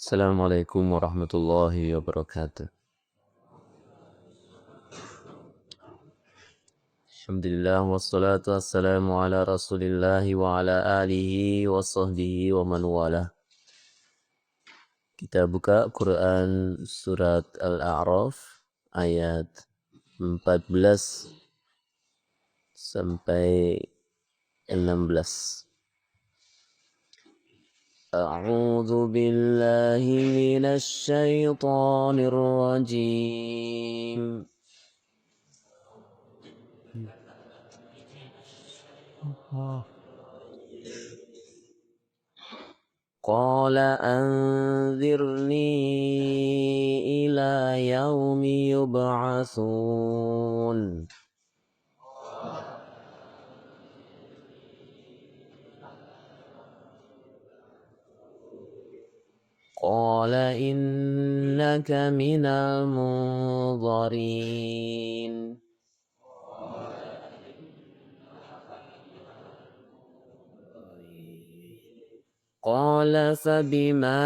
Assalamualaikum warahmatullahi wabarakatuh. Alhamdulillah wassalatu wassalamu ala Rasulillah wa ala alihi wa sahbihi wa man wala. Kita buka Quran surat Al-A'raf ayat 14 sampai 16. A'udzu billahi minasy syaithanir rajim. قال أنذرني إلى يوم يبعثون قال إنك من المنظرين قال فبما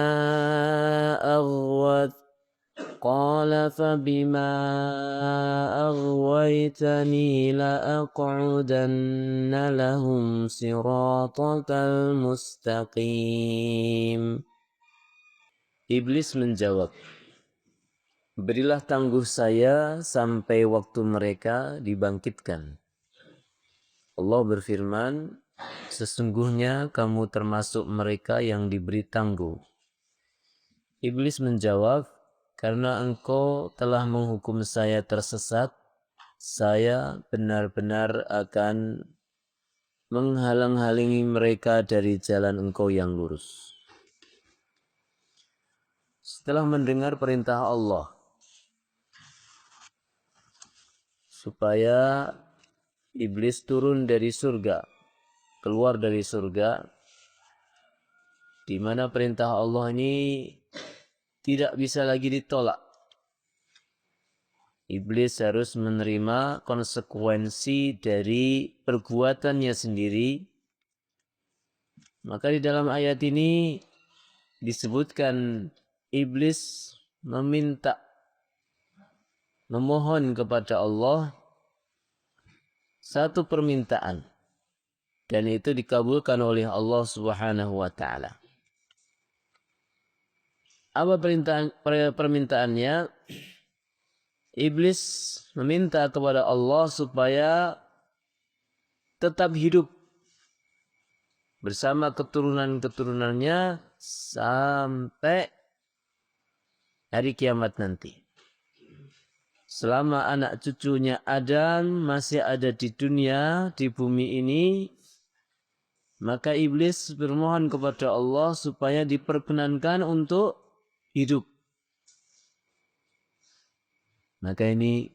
أغويتني لأقعدن لهم صراطك المستقيم. Iblis menjawab, berilah tangguh saya sampai waktu mereka dibangkitkan. Allah berfirman, sesungguhnya kamu termasuk mereka yang diberi tangguh. Iblis menjawab, karena engkau telah menghukum saya tersesat, saya benar-benar akan menghalang-halangi mereka dari jalan engkau yang lurus. Setelah mendengar perintah Allah supaya iblis turun dari surga, keluar dari surga, di mana perintah Allah ini tidak bisa lagi ditolak. Iblis harus menerima konsekuensi dari perbuatannya sendiri. Maka di dalam ayat ini disebutkan iblis memohon kepada Allah satu permintaan, dan itu dikabulkan oleh Allah Subhanahu wa taala. Apa permintaannya? Iblis meminta kepada Allah supaya tetap hidup bersama keturunan-keturunannya sampai hari kiamat nanti. Selama anak cucunya Adam masih ada di dunia, di bumi ini, maka iblis bermohon kepada Allah supaya diperkenankan untuk hidup. Maka ini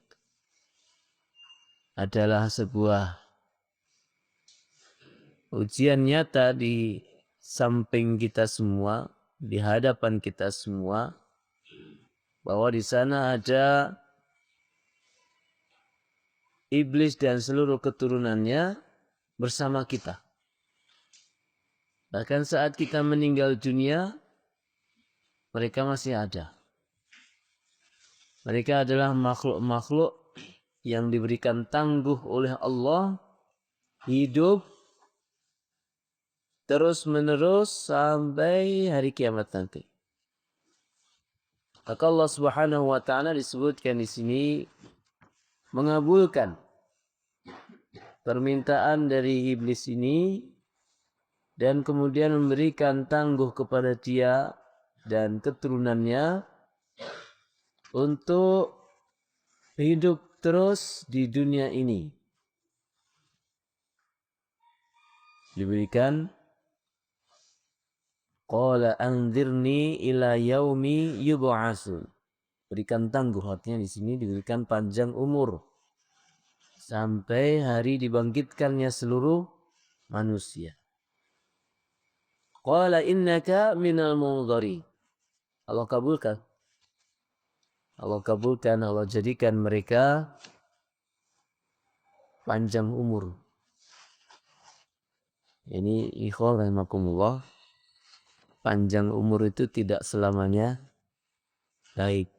adalah sebuah ujian nyata di samping kita semua, di hadapan kita semua, bahwa di sana ada iblis dan seluruh keturunannya bersama kita. Bahkan saat kita meninggal dunia, mereka masih ada. Mereka adalah makhluk-makhluk yang diberikan tangguh oleh Allah, hidup terus menerus sampai hari kiamat nanti. Maka Allah Subhanahu wa taala disebutkan di sini mengabulkan permintaan dari iblis ini dan kemudian memberikan tangguh kepada dia dan keturunannya untuk hidup terus di dunia ini. Diberikan qala anzirni ila yaumi yub'atsun. Berikan tangguh, artinya di sini diberikan panjang umur sampai hari dibangkitkannya seluruh manusia. Qala innaka minal munzari. Allah kabulkan. Allah jadikan mereka panjang umur. Ini ikhwan rahimakumullah. panjang umur itu tidak selamanya baik.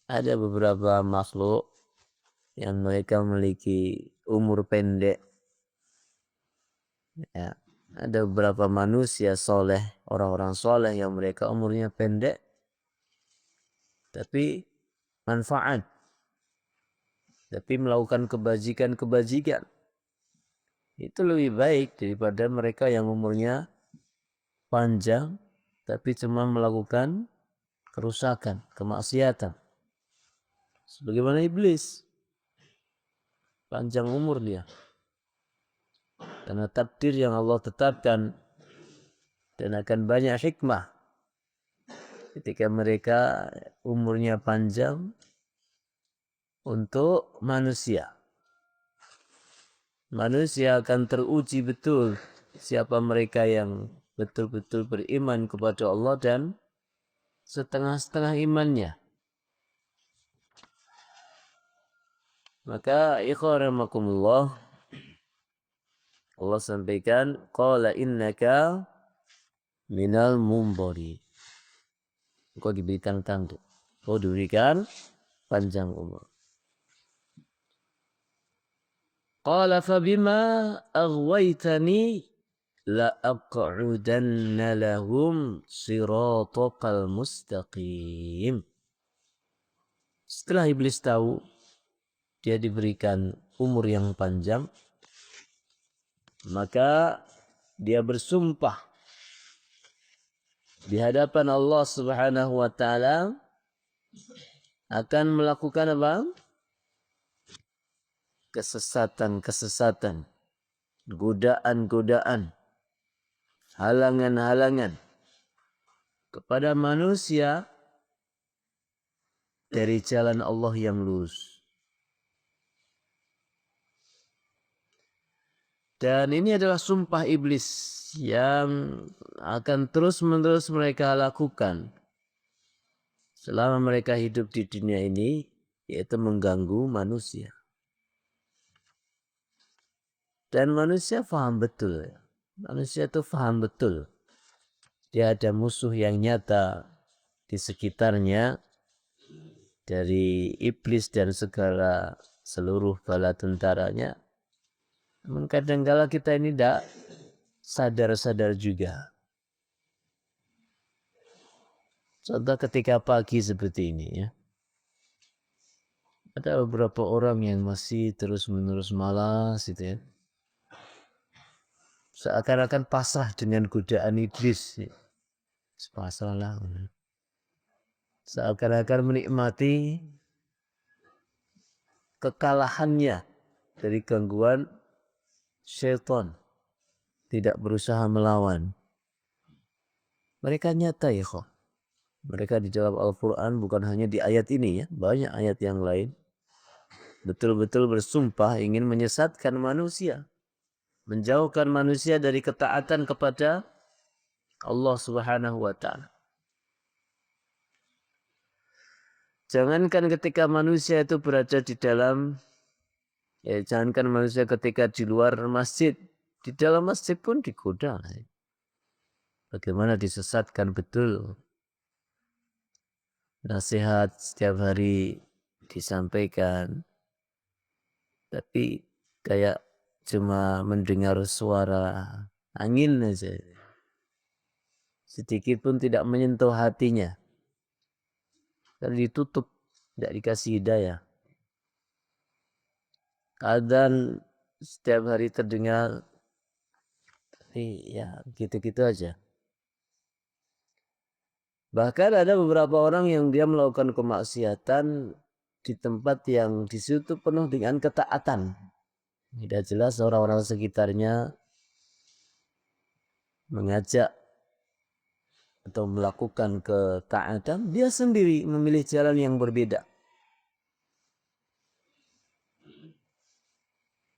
Ada beberapa makhluk yang mereka memiliki umur pendek. Ya. Ada beberapa manusia soleh, orang-orang soleh yang mereka umurnya pendek, tapi manfaat, tapi melakukan kebajikan-kebajikan. Itu lebih baik daripada mereka yang umurnya panjang, tapi cuma melakukan kerusakan, kemaksiatan. Sebagaimana iblis, panjang umur dia. Karena takdir yang Allah tetapkan dan akan banyak hikmah ketika mereka umurnya panjang untuk manusia. Manusia akan teruji betul siapa mereka yang betul-betul beriman kepada Allah dan setengah-setengah imannya. Maka ikhwaramakumullah, Allah sampaikan qala innaka minal mumbari. Engkau diberikan tangguh. Engkau diberikan panjang umur. Qala fabima aghwaytani la aq'udanna lahum siratakal mustaqim. Setelah iblis tahu dia diberikan umur yang panjang, maka dia bersumpah di hadapan Allah Subhanahu wa taala akan melakukan apa? Kesesatan-kesesatan, godaan-godaan, halangan-halangan kepada manusia dari jalan Allah yang lurus. Dan ini adalah sumpah iblis yang akan terus-menerus mereka lakukan selama mereka hidup di dunia ini, yaitu mengganggu manusia. Dan manusia faham betul. Manusia itu faham betul. Dia ada musuh yang nyata di sekitarnya dari iblis dan segala seluruh bala tentaranya. Namun kadang-kala kita ini tidak sadar-sadar juga. Contoh ketika pagi seperti ini ya. Ada beberapa orang yang masih terus-menerus malas gitu ya. Seakan-akan pasrah dengan godaan iblis. Pasrah lah. Seakan-akan menikmati kekalahannya dari gangguan syaitan. Tidak berusaha melawan. Mereka nyata ya kok. Mereka di dalam Al-Quran bukan hanya di ayat ini ya. Banyak ayat yang lain. Betul-betul bersumpah ingin menyesatkan manusia. Menjauhkan manusia dari ketaatan kepada Allah Subhanahu wa ta'ala. Jangankan ketika manusia itu berada di dalam, jangankan manusia ketika di luar masjid, di dalam masjid pun digoda. Bagaimana disesatkan betul. Nasihat setiap hari disampaikan, tapi kayak cuma mendengar suara angin saja. Sedikit pun tidak menyentuh hatinya. Karena ditutup, tidak dikasih hidayah. Adzan setiap hari terdengar, ya gitu-gitu aja. Bahkan ada beberapa orang yang dia melakukan kemaksiatan di tempat yang di situ penuh dengan ketaatan. Tidak jelas orang-orang sekitarnya mengajak atau melakukan ketaatan, dia sendiri memilih jalan yang berbeda.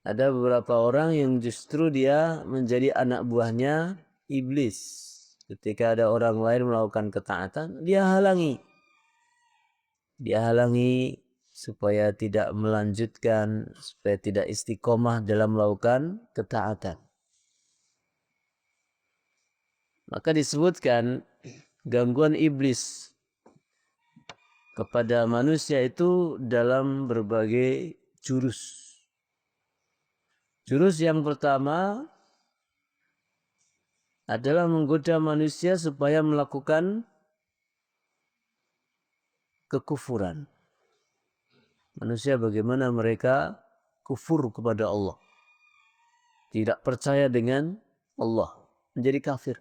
Ada beberapa orang yang justru dia menjadi anak buahnya iblis. Ketika ada orang lain melakukan ketaatan, dia halangi. Dia halangi supaya tidak melanjutkan, supaya tidak istiqomah dalam melakukan ketaatan. Maka disebutkan gangguan iblis kepada manusia itu dalam berbagai jurus. Jurus yang pertama adalah menggoda manusia supaya melakukan kekufuran. Manusia bagaimana mereka kufur kepada Allah. Tidak percaya dengan Allah. Menjadi kafir.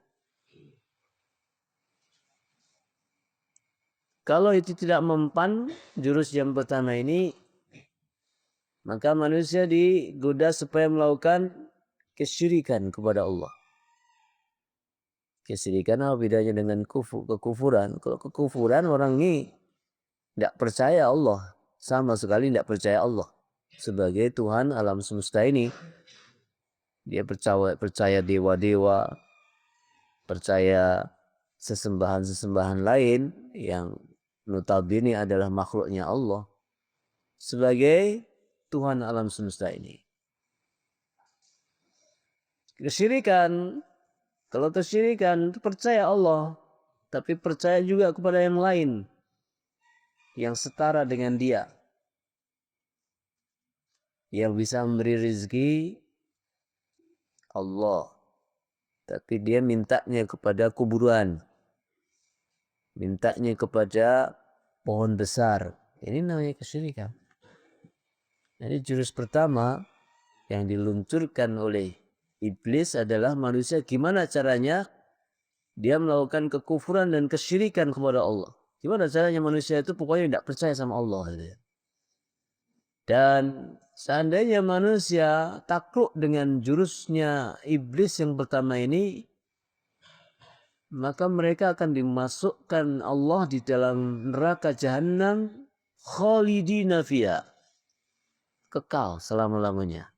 Kalau itu tidak mempan jurus yang pertama ini, maka manusia digoda supaya melakukan kesyirikan kepada Allah. Kesyirikan apa bedanya dengan kekufuran? Kalau kekufuran orang ini tidak percaya Allah. Sama sekali tidak percaya Allah sebagai Tuhan alam semesta ini. Dia percaya dewa-dewa, percaya sesembahan-sesembahan lain yang notabene adalah makhluknya Allah sebagai Tuhan alam semesta ini. Kesyirikan, kalau kesyirikan itu percaya Allah, tapi percaya juga kepada yang lain yang setara dengan dia, yang bisa memberi rezeki Allah, tapi dia mintanya kepada kuburan, mintanya kepada pohon besar. Ini namanya kesyirikan. Jadi jurus pertama yang diluncurkan oleh iblis adalah manusia gimana caranya dia melakukan kekufuran dan kesyirikan kepada Allah. Gimana caranya manusia itu pokoknya tidak percaya sama Allah. Dan seandainya manusia takluk dengan jurusnya iblis yang pertama ini, maka mereka akan dimasukkan Allah di dalam neraka jahanam khalidina fiha, kekal selama-lamanya.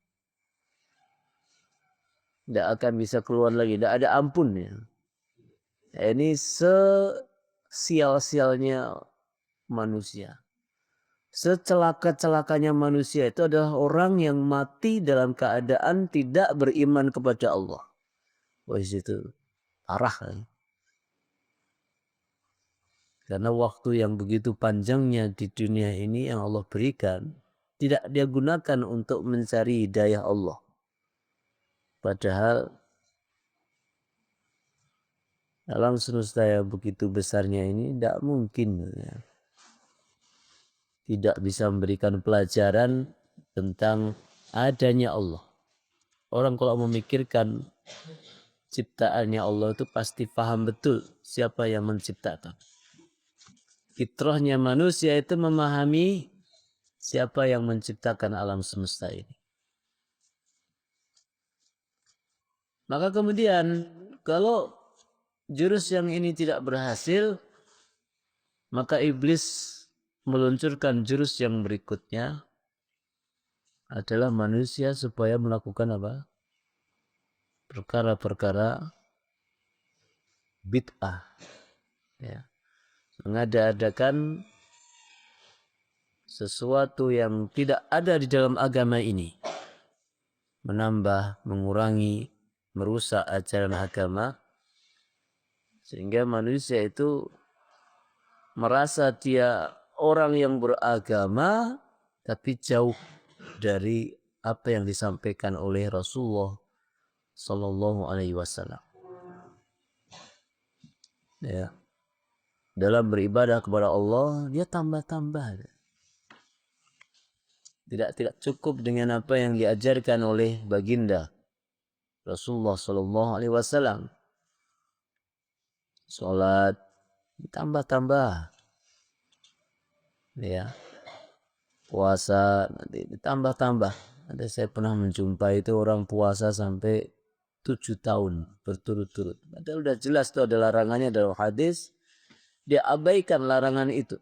Tidak akan bisa keluar lagi, tidak ada ampunnya. Ini sesial-sialnya manusia. Secelaka-celakanya manusia itu adalah orang yang mati dalam keadaan tidak beriman kepada Allah. Wah, itu parah kan? Karena waktu yang begitu panjangnya di dunia ini yang Allah berikan, tidak dia gunakan untuk mencari hidayah Allah. Padahal alam semesta yang begitu besarnya ini tidak mungkin. Tidak bisa memberikan pelajaran tentang adanya Allah. Orang kalau memikirkan ciptaannya Allah itu pasti paham betul siapa yang menciptakan. Fitrahnya manusia itu memahami siapa yang menciptakan alam semesta ini. Maka kemudian kalau jurus yang ini tidak berhasil, maka iblis meluncurkan jurus yang berikutnya adalah manusia supaya melakukan apa? Perkara-perkara bid'ah. Ya. Mengada-adakan sesuatu yang tidak ada di dalam agama ini. Menambah, mengurangi, merusak ajaran agama. Sehingga manusia itu merasa dia orang yang beragama tapi jauh dari apa yang disampaikan oleh Rasulullah Sallallahu Alaihi Wasallam. Ya. Dalam beribadah kepada Allah dia tambah-tambah. Tidak cukup dengan apa yang diajarkan oleh baginda Rasulullah Sallallahu Alaihi Wasallam. Salat ditambah-tambah, ya. Puasa nanti ditambah-tambah. Ada saya pernah menjumpai itu orang puasa sampai 7 tahun berturut-turut. Padahal sudah jelas itu ada larangannya dalam hadis. Dia abaikan larangan itu.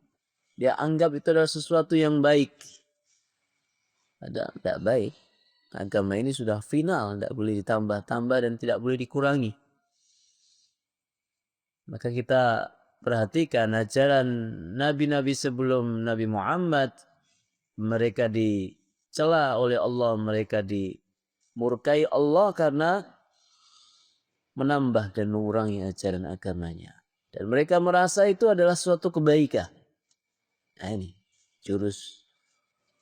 Dia anggap itu adalah sesuatu yang baik. Ada tidak baik. Agama ini sudah final, tidak boleh ditambah-tambah dan tidak boleh dikurangi. Maka kita perhatikan ajaran nabi-nabi sebelum Nabi Muhammad, mereka dicela oleh Allah, mereka dimurkai Allah karena menambah dan mengurangi ajaran agamanya. Dan mereka merasa itu adalah suatu kebaikan. Nah ini jurus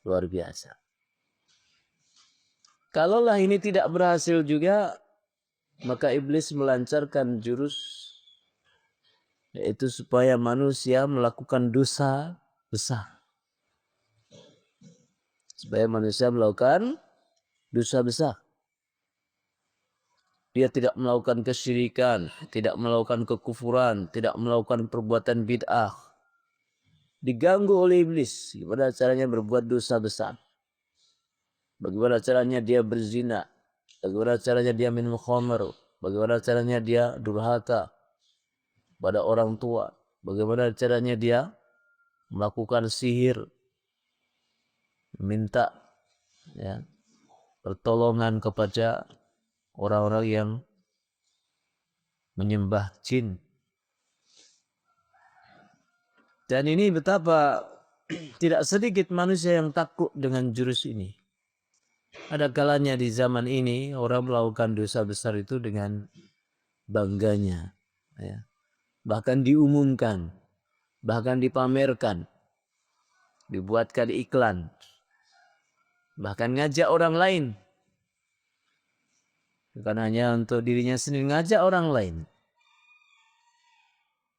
luar biasa. Kalaulah ini tidak berhasil juga, maka iblis melancarkan jurus, yaitu supaya manusia melakukan dosa besar. Supaya manusia melakukan dosa besar. Dia tidak melakukan kesyirikan, tidak melakukan kekufuran, tidak melakukan perbuatan bid'ah. Diganggu oleh iblis. Gimana caranya berbuat dosa besar? Bagaimana caranya dia berzina? Bagaimana caranya dia minum khamr? Bagaimana caranya dia durhaka pada orang tua? Bagaimana caranya dia melakukan sihir? Minta ya, pertolongan kepada orang-orang yang menyembah jin. Dan ini betapa tidak sedikit manusia yang takut dengan jurus ini. Ada kalanya di zaman ini orang melakukan dosa besar itu dengan bangganya. Ya. Bahkan diumumkan, bahkan dipamerkan, dibuatkan iklan, bahkan ngajak orang lain. Bukan hanya untuk dirinya sendiri, ngajak orang lain.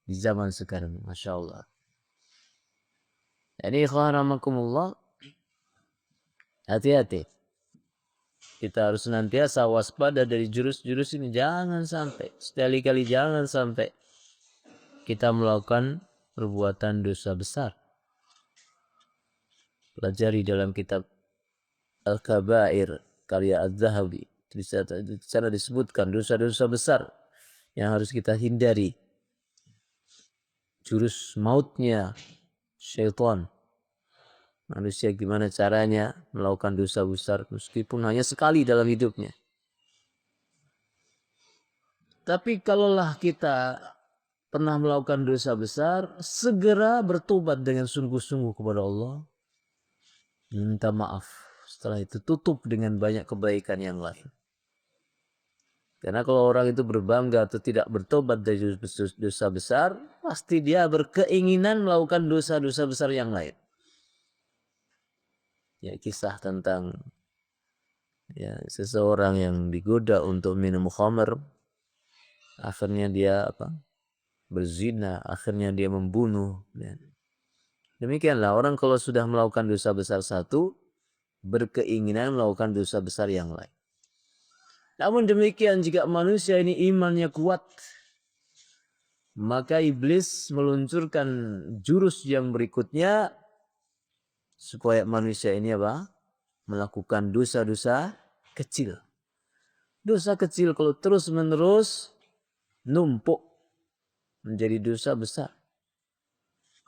Di zaman sekarang, Masya Allah. Jadi ikhwanakumullah, hati-hati. Kita harus senantiasa waspada dari jurus-jurus ini. Jangan sampai, sekali-kali jangan sampai kita melakukan perbuatan dosa besar. Pelajari dalam kitab Al-Kabair karya Az-Zahabi. Di sana disebutkan dosa-dosa besar yang harus kita hindari. Jurus mautnya syaitan. Manusia gimana caranya melakukan dosa besar meskipun hanya sekali dalam hidupnya. Tapi kalaulah kita pernah melakukan dosa besar, segera bertobat dengan sungguh-sungguh kepada Allah. Minta maaf. Setelah itu tutup dengan banyak kebaikan yang lain. Karena kalau orang itu berbangga atau tidak bertobat dari dosa besar, pasti dia berkeinginan melakukan dosa-dosa besar yang lain. Ya, kisah tentang ya, seseorang yang digoda untuk minum khamr, akhirnya dia berzina, akhirnya dia membunuh. Ya. Demikianlah orang kalau sudah melakukan dosa besar satu, berkeinginan melakukan dosa besar yang lain. Namun demikian jika manusia ini imannya kuat, maka iblis meluncurkan jurus yang berikutnya supaya manusia ini melakukan dosa-dosa kecil. Dosa kecil kalau terus-menerus numpuk menjadi dosa besar.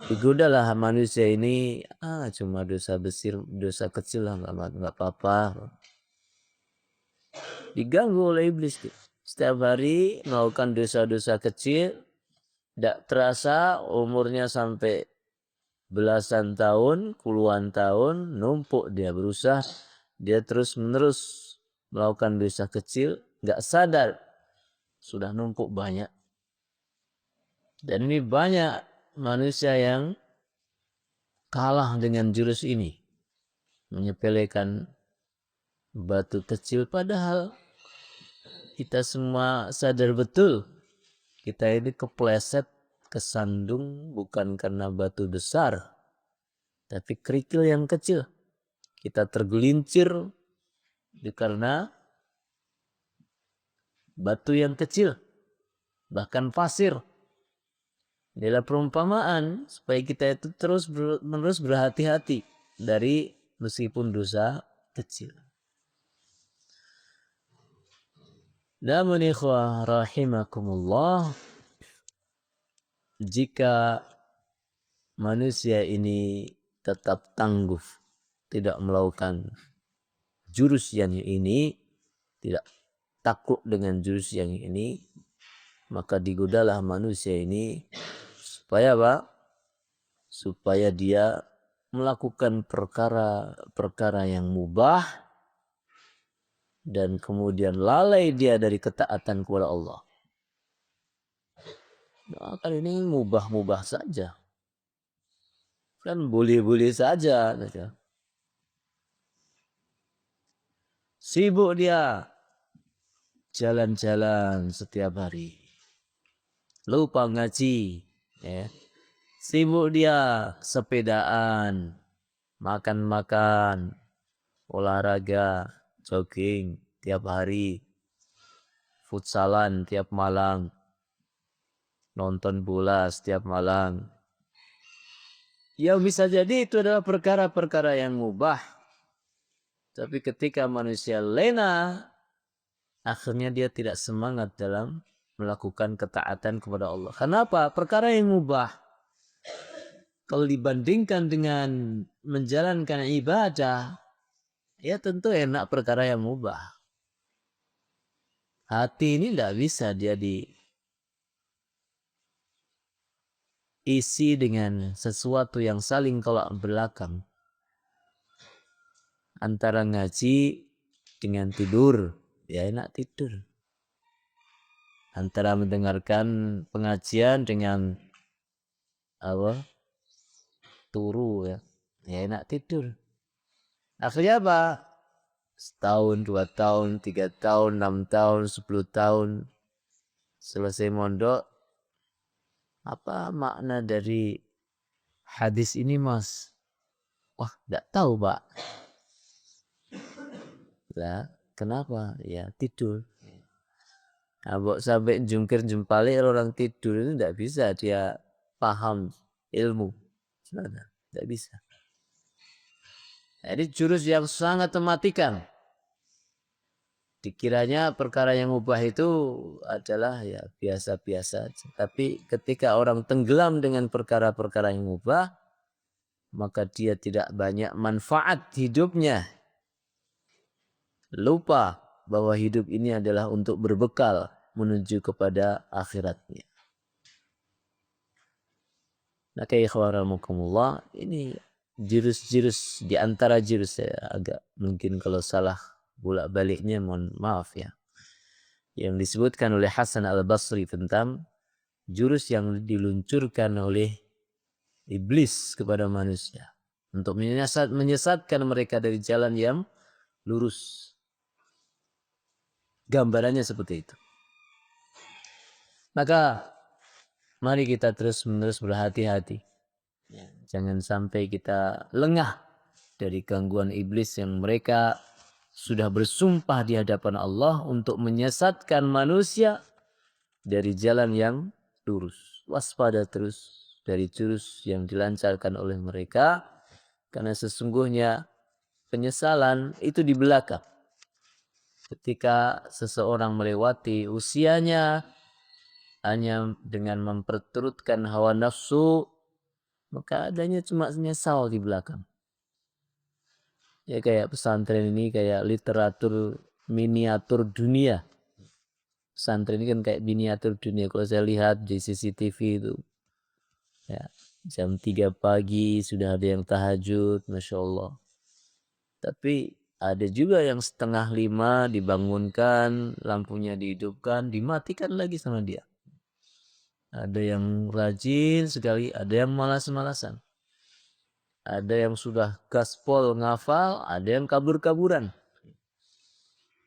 Digodalah manusia ini, cuma dosa besar, dosa kecil lah, nggak apa-apa. Diganggu oleh iblis. Setiap hari melakukan dosa-dosa kecil, tidak terasa umurnya sampai belasan tahun, puluhan tahun, numpuk dia berusaha. Dia terus-menerus melakukan dosa kecil, nggak sadar sudah numpuk banyak. Dan ini banyak manusia yang kalah dengan jurus ini, menyepelekan batu kecil, padahal kita semua sadar betul kita ini kepleset, kesandung bukan karena batu besar, tapi kerikil yang kecil. Kita tergelincir karena batu yang kecil, bahkan pasir. Inilah perumpamaan supaya kita itu terus-menerus berhati-hati dari meskipun dosa kecil. Namun ikhwah rahimakumullah, jika manusia ini tetap tangguh, tidak melakukan jurus yang ini, tidak takut dengan jurus yang ini, maka digodalah manusia ini supaya supaya dia melakukan perkara-perkara yang mubah dan kemudian lalai dia dari ketaatan kepada Allah. Doakan ini mubah-mubah saja. Kan boleh-boleh saja. Sibuk dia jalan-jalan setiap hari. Lupa ngaji. Ya. Sibuk dia sepedaan, makan-makan, olahraga, jogging tiap hari, futsalan tiap malam, nonton bola setiap malam. Ya bisa jadi itu adalah perkara-perkara yang mubah. Tapi ketika manusia lena, akhirnya dia tidak semangat dalam melakukan ketaatan kepada Allah. Kenapa? Perkara yang mubah. Kalau dibandingkan dengan menjalankan ibadah, ya tentu enak perkara yang mubah. Hati ini tidak bisa dia diisi dengan sesuatu yang saling tolak belakang. Antara ngaji dengan tidur, ya enak tidur. Antara mendengarkan pengajian dengan turu, ya enak tidur. Akhirnya apa? Setahun, 2 tahun, 3 tahun, 6 tahun, 10 tahun selesai mondok. Apa makna dari hadis ini, Mas? Wah, tidak tahu, Pak. Lah, kenapa? Ya tidur. Nah, sampai jungkir jempalik orang tidur itu tidak bisa dia paham ilmu. Tidak bisa. Jadi jurus yang sangat mematikan. Dikiranya perkara yang mubah itu adalah ya biasa-biasa. Tapi ketika orang tenggelam dengan perkara-perkara yang mubah, maka dia tidak banyak manfaat hidupnya. Lupa bahwa hidup ini adalah untuk berbekal menuju kepada akhiratnya. Nah, ikhwanakumullah, ini jurus-jurus di antara jurus, saya agak mungkin kalau salah bolak-baliknya mohon maaf ya. Yang disebutkan oleh Hasan Al-Basri tentang jurus yang diluncurkan oleh iblis kepada manusia untuk menyesatkan mereka dari jalan yang lurus. Gambarannya seperti itu. Maka mari kita terus-menerus berhati-hati. Jangan sampai kita lengah dari gangguan iblis yang mereka sudah bersumpah di hadapan Allah untuk menyesatkan manusia dari jalan yang lurus. Waspada terus dari jurus yang dilancarkan oleh mereka, karena sesungguhnya penyesalan itu di belakang. Ketika seseorang melewati usianya hanya dengan memperturutkan hawa nafsu, maka adanya cuma menyesal di belakang. Ya kayak pesantren ini kayak literatur miniatur dunia. Pesantren ini kan kayak miniatur dunia. Kalau saya lihat di CCTV itu, ya jam 3 pagi sudah ada yang tahajud, Masya Allah. Tapi ada juga yang 4:30 dibangunkan, lampunya dihidupkan, dimatikan lagi sama dia. Ada yang rajin sekali, ada yang malas-malasan. Ada yang sudah gaspol ngafal, ada yang kabur-kaburan.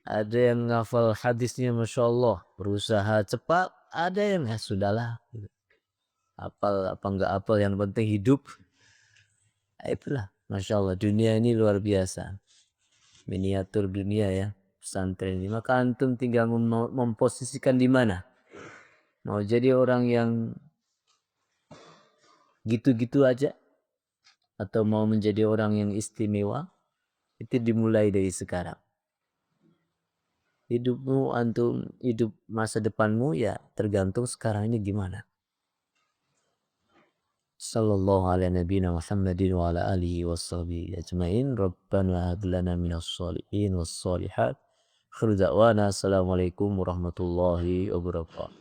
Ada yang ngafal hadisnya Masya Allah, berusaha cepat. Ada yang ya sudahlah, apal apa enggak apal, yang penting hidup. Itulah, Masya Allah, dunia ini luar biasa. Miniatur dunia ya, pesantren ini. Maka antum tinggal memposisikan di mana. Mau jadi orang yang gitu-gitu aja, atau mau menjadi orang yang istimewa, itu dimulai dari sekarang. Hidupmu, antum, hidup masa depanmu ya tergantung sekarang ini gimana. Sallallahu ala nabiyina Muhammadin wa ala alihi washabihi ajmain. Rabbana hab lana minas shalihin was shalihat. Akhiru da'wana assalamualaikum warahmatullahi wabarakatuh.